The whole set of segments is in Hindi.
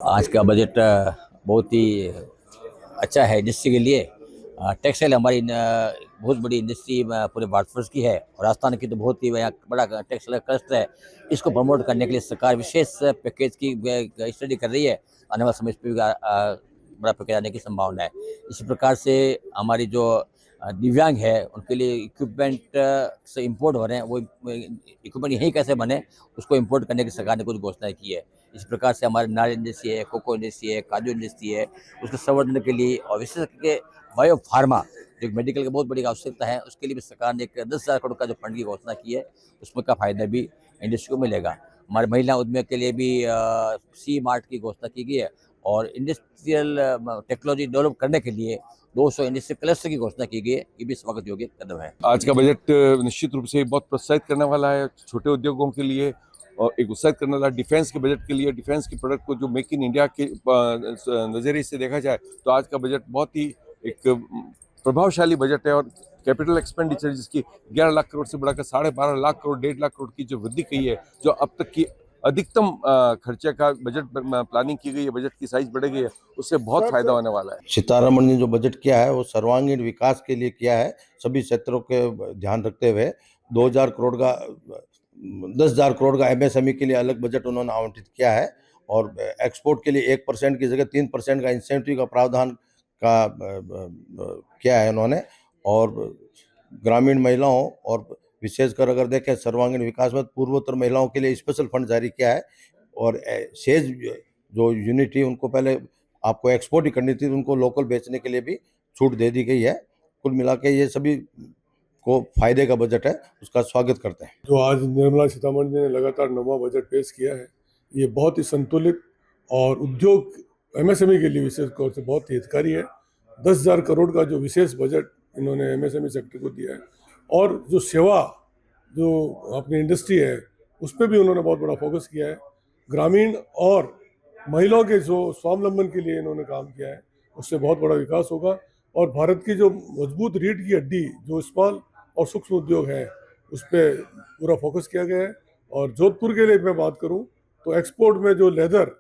आज का बजट बहुत ही अच्छा है इंडस्ट्री के लिए। टेक्सटाइल हमारी बहुत बड़ी इंडस्ट्री पूरे भारतवर्ष की है और राजस्थान की तो बहुत ही बड़ा टेक्सटाइल क्लस्टर है। इसको प्रमोट करने के लिए सरकार विशेष पैकेज की स्टडी कर रही है। आने वाले समय पे बड़ा पैकेज आने की संभावना है। इसी प्रकार से हमारी जो दिव्यांग है उनके लिए इक्विपमेंट से इंपोर्ट हो रहे हैं, वो इक्विपमेंट यहीं कैसे बने उसको इंपोर्ट करने की सरकार ने कुछ घोषणाएं की है। इस प्रकार से हमारे नारियल इंडस्ट्री है, कोको इंडस्ट्री है, काजू इंडस्ट्री है, उसके संवर्धन के लिए और विशेष करके बायो फार्मा जो मेडिकल की बहुत बड़ी आवश्यकता है, उसके लिए भी सरकार ने एक 10,000 करोड़ का जो फंड की घोषणा की है, उसमें का फायदा भी इंडस्ट्री को मिलेगा। हमारे महिला उद्यमियों के लिए भी सी मार्ट की घोषणा की गई है और इंडस्ट्रियल टेक्नोलॉजी डेवलप करने के लिए 200 इंडस्ट्रियल क्लस्टर की घोषणा की गई है। ये भी स्वागत योग्य कदम है। आज का बजट निश्चित रूप से बहुत प्रोत्साहित करने वाला है छोटे उद्योगों के लिए और एक उत्साहित करने वाला डिफेंस के बजट के लिए। डिफेंस के प्रोडक्ट को जो मेक इन इंडिया के नज़रिए से देखा जाए तो आज का बजट बहुत ही एक प्रभावशाली बजट है और कैपिटल एक्सपेंडिचर जिसकी 11 लाख करोड़ से बढ़ाकर 12.5 लाख करोड़ 1.5 लाख करोड़ की जो वृद्धि की है, जो अब तक की अधिकतम खर्चे का बजट प्लानिंग की गई है, बजट की साइज बढ़ गई है, उससे बहुत फायदा होने वाला है। सीतारमण ने जो बजट किया है वो सर्वांगीण विकास के लिए किया है, सभी क्षेत्रों के ध्यान रखते हुए 2000 करोड़ का 10,000 करोड़ का एमएसएमई के लिए अलग बजट उन्होंने आवंटित किया है और एक्सपोर्ट के लिए 1% की जगह 3% का इंसेंटिव का प्रावधान का किया है उन्होंने। और ग्रामीण महिलाओं और विशेषकर अगर देखें सर्वांगीण विकास में पूर्वोत्तर महिलाओं के लिए स्पेशल फंड जारी किया है और शेष जो यूनिट थी उनको पहले आपको एक्सपोर्ट ही करनी थी, उनको लोकल बेचने के लिए भी छूट दे दी गई है। कुल मिला के ये सभी को फायदे का बजट है, उसका स्वागत करते हैं। जो आज निर्मला सीतारमण जी ने लगातार 9वां बजट पेश किया है, ये बहुत ही संतुलित और उद्योग एमएसएमई के लिए विशेष तौर से बहुत ही हितकारी है। 10,000 करोड़ का जो विशेष बजट इन्होंने एमएसएमई सेक्टर को दिया है और जो सेवा जो अपनी इंडस्ट्री है उस पर भी उन्होंने बहुत बड़ा फोकस किया है। ग्रामीण और महिलाओं के जो स्वावलंबन के लिए इन्होंने काम किया है, उससे बहुत बड़ा विकास होगा और भारत की जो मजबूत रीढ़ की हड्डी जो स्मॉल और सूक्ष्म उद्योग है उस पर पूरा फोकस किया गया है। और जोधपुर के लिए मैं बात करूं तो एक्सपोर्ट में जो लेदर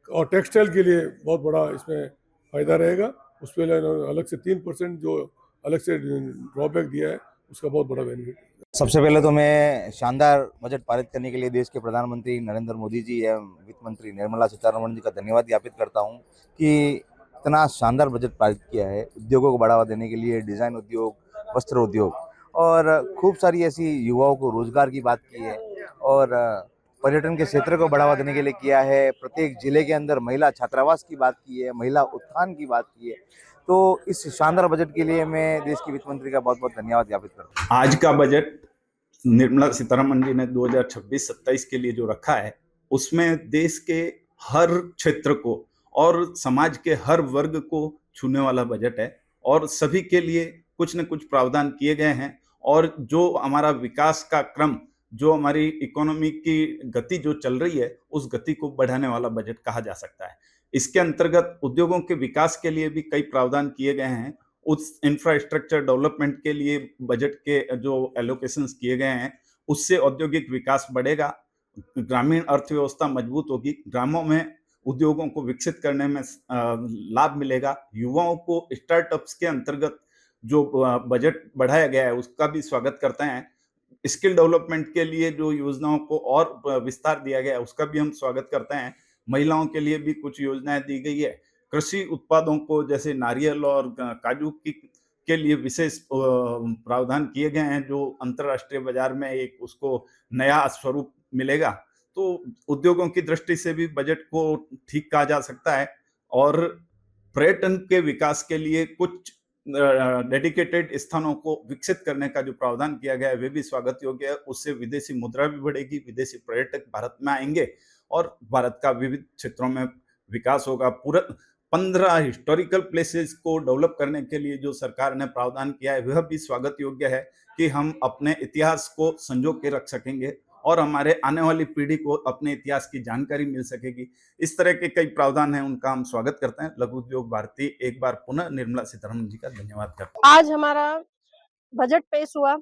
और टेक्सटाइल के लिए बहुत बड़ा इसमें फ़ायदा रहेगा। उस पर अलग से 3% जो अलग से ड्रॉबैक दिया है उसका बहुत बड़ा बेनिफिट है। सबसे पहले तो मैं शानदार बजट पारित करने के लिए देश के प्रधानमंत्री नरेंद्र मोदी जी एवं वित्त मंत्री निर्मला सीतारमण जी का धन्यवाद ज्ञापित करता हूं कि इतना शानदार बजट पारित किया है। उद्योगों को बढ़ावा देने के लिए डिज़ाइन उद्योग, वस्त्र उद्योग और खूब सारी ऐसी युवाओं को रोजगार की बात की है और पर्यटन के क्षेत्र को बढ़ावा देने के लिए किया है। प्रत्येक जिले के अंदर महिला छात्रावास की बात की है, महिला उत्थान की बात की है। तो इस शानदार बजट के लिए मैं देश के वित्त मंत्री का बहुत बहुत धन्यवाद ज्ञापित करता हूँ। आज का बजट निर्मला सीतारमण जी ने 2026-27 के लिए जो रखा है उसमें देश के हर क्षेत्र को और समाज के हर वर्ग को छूने वाला बजट है और सभी के लिए कुछ न कुछ प्रावधान किए गए हैं और जो हमारा विकास का क्रम, जो हमारी इकोनॉमी की गति जो चल रही है उस गति को बढ़ाने वाला बजट कहा जा सकता है। इसके अंतर्गत उद्योगों के विकास के लिए भी कई प्रावधान किए गए हैं। उस इंफ्रास्ट्रक्चर डेवलपमेंट के लिए बजट के जो एलोकेशंस किए गए हैं उससे औद्योगिक विकास बढ़ेगा, ग्रामीण अर्थव्यवस्था मजबूत होगी, ग्रामों में उद्योगों को विकसित करने में लाभ मिलेगा। युवाओं को स्टार्टअप्स के अंतर्गत जो बजट बढ़ाया गया है उसका भी स्वागत करते हैं। स्किल डेवलपमेंट के लिए जो योजनाओं को और विस्तार दिया गया है उसका भी हम स्वागत करते हैं। महिलाओं के लिए भी कुछ योजनाएं दी गई है। कृषि उत्पादों को जैसे नारियल और काजू की के लिए विशेष प्रावधान किए गए हैं जो अंतर्राष्ट्रीय बाजार में एक उसको नया स्वरूप मिलेगा। तो उद्योगों की दृष्टि से भी बजट को ठीक कहा जा सकता है और पर्यटन के विकास के लिए कुछ डेडिकेटेड स्थानों को विकसित करने का जो प्रावधान किया गया है वे भी स्वागत योग्य है। उससे विदेशी मुद्रा भी बढ़ेगी, विदेशी पर्यटक भारत में आएंगे और भारत का विविध क्षेत्रों में विकास होगा। पूरा 15 हिस्टोरिकल प्लेसेस को डेवलप करने के लिए जो सरकार ने प्रावधान किया है वह भी स्वागत योग्य है कि हम अपने इतिहास को संजो के रख सकेंगे और हमारे आने वाली पीढ़ी को अपने इतिहास की जानकारी मिल सकेगी। इस तरह के कई प्रावधान हैं, उनका हम स्वागत करते हैं। लघु उद्योग भारती एक बार पुनः निर्मला सीतारमण जी का धन्यवाद करता हूँ। आज हमारा बजट पेश हुआ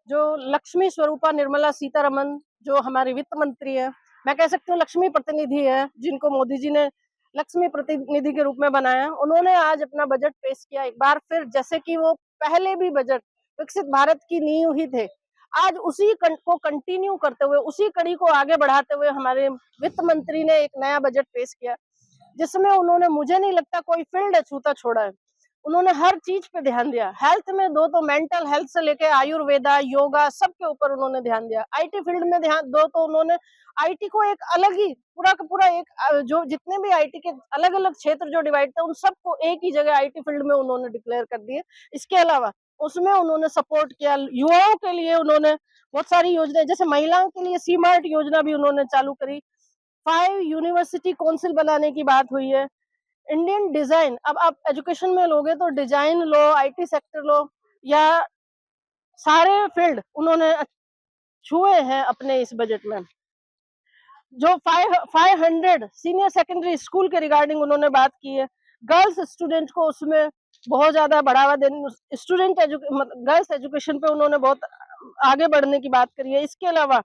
जो लक्ष्मी स्वरूपा निर्मला सीतारमण जो हमारी वित्त मंत्री है, मैं कह सकती हूँ लक्ष्मी प्रतिनिधि है, जिनको मोदी जी ने लक्ष्मी प्रतिनिधि के रूप में बनाया। उन्होंने आज अपना बजट पेश किया एक बार फिर, जैसे कि वो पहले भी बजट विकसित भारत की नींव ही थे। आज उसी को कंटिन्यू करते हुए, उसी कड़ी को आगे बढ़ाते हुए हमारे वित्त मंत्री ने एक नया बजट पेश किया, जिसमें उन्होंने, मुझे नहीं लगता कोई फील्ड अछूता छोड़ा है। उन्होंने हर चीज पे ध्यान दिया। हेल्थ में दो तो मेंटल हेल्थ से लेके आयुर्वेदा, योगा, सबके ऊपर उन्होंने ध्यान दिया। आईटी फील्ड में ध्यान दो तो उन्होंने आईटी को एक अलग ही पूरा का पूरा एक जो जितने भी आईटी के अलग अलग क्षेत्र जो डिवाइड थे, उन सबको एक ही जगह आईटी फील्ड में उन्होंने डिक्लेयर कर दिए। इसके अलावा उसमें उन्होंने सपोर्ट किया। युवाओं के लिए उन्होंने बहुत सारी योजनाएं, जैसे महिलाओं के लिए सीमार्ट योजना भी उन्होंने चालू करी। 5 यूनिवर्सिटी काउंसिल बनाने की बात हुई है। इंडियन डिजाइन, अब आप एजुकेशन में लोगे तो डिजाइन लो, आईटी सेक्टर लो, या सारे फील्ड उन्होंने छुए हैं अपने इस बजट में। जो 500 सीनियर सेकेंडरी स्कूल के रिगार्डिंग उन्होंने बात की है। गर्ल्स स्टूडेंट को उसमें बहुत ज्यादा बढ़ावा देने, गर्ल्स एजुकेशन पे उन्होंने बहुत आगे बढ़ने की बात करी है। इसके अलावा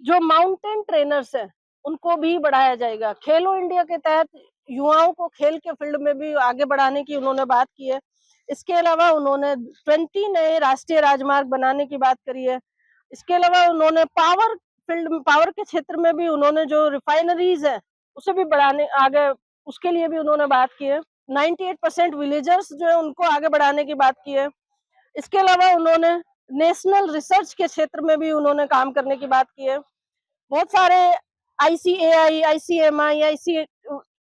जो माउंटेन ट्रेनर्स हैं उनको भी बढ़ाया जाएगा। खेलो इंडिया के तहत युवाओं को खेल के फील्ड में भी आगे बढ़ाने की उन्होंने बात की है। इसके अलावा उन्होंने 20 नए राष्ट्रीय राजमार्ग बनाने की बात करी है। इसके अलावा उन्होंने पावर के क्षेत्र में भी उन्होंने जो रिफाइनरीज है उसे भी बढ़ाने आगे, उसके लिए भी उन्होंने बात की है। 98% विलेजर्स जो है उनको आगे बढ़ाने की बात की है। इसके अलावा उन्होंने नेशनल रिसर्च के क्षेत्र में भी उन्होंने काम करने की बात की है। बहुत सारे ICAI, ICMI, IC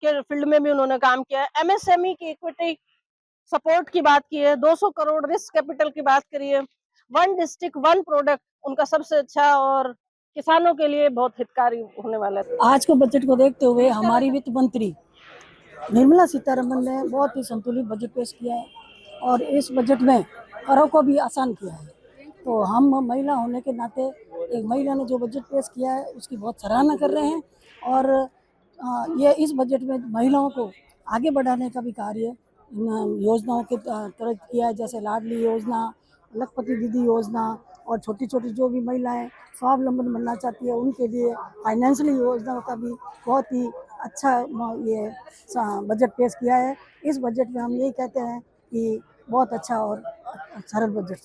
के फील्ड में भी उन्होंने काम किया है। MSME की इक्विटी सपोर्ट की बात की है। 200 करोड़ रिस्क कैपिटल की बात करी है। 1 डिस्ट्रिक्ट 1 प्रोडक्ट उनका सबसे अच्छा और किसानों के लिए बहुत हितकारी होने वाला है। आज के बजट को देखते हुए हमारी वित्त मंत्री निर्मला सीतारमण ने बहुत ही संतुलित बजट पेश किया है और इस बजट में करों को भी आसान किया है। तो हम महिला होने के नाते एक महिला ने जो बजट पेश किया है उसकी बहुत सराहना कर रहे हैं और ये इस बजट में महिलाओं को आगे बढ़ाने का भी कार्य इन योजनाओं के तहत किया है, जैसे लाडली योजना, लखपति दीदी योजना और छोटी छोटी जो भी महिलाएं स्वावलंबन बनना चाहती है उनके लिए फाइनेंशियली योजनाओं का भी बहुत ही अच्छा ये बजट पेश किया है। इस बजट में हम यही कहते हैं कि बहुत अच्छा और सरल बजट